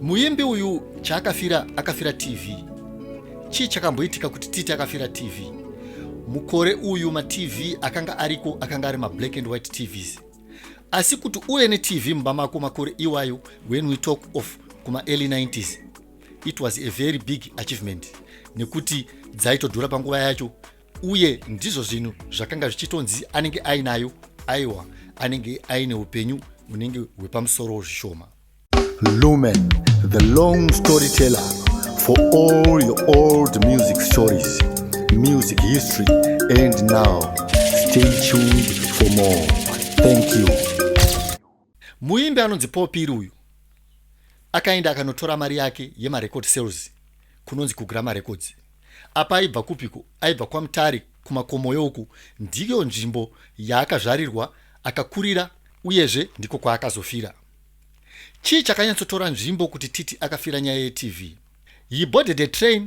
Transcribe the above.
Muimbi uyu akafira TV. Chii chakamboitika kuti Titi akafira TV? Mukore uyu ma-TV akanga ari ma-black and white TVs. Asi kuti uye ne TV mbamako makore iwayo, when we talk of kuma early 90s, it was a very big achievement. Nekuti dzaitodhura panguva yacho, uye ndizvo zvinhu zvakanga zvichitonzi anenge ainayo, aiwa anenge aine upenyu unenge hwepamusoro zvishoma. Lumen, the long storyteller for all your old music stories, music history, and now stay tuned for more. Thank you. Muimbi anonzi Paul Piri uyu akaenda akanotora mari yake yema-record sales kunonzi kuGrama Records. Apa aibva kupiko? Aibva kwaMutare kumakomo uku, ndiyo nzvimbo yaakazvarirwa akakurira, uyezve ndiko kwaakazofira. Chii chakanyatsotora nzvimbo kuti Titi akafira nyaya yeTV? He boarded a train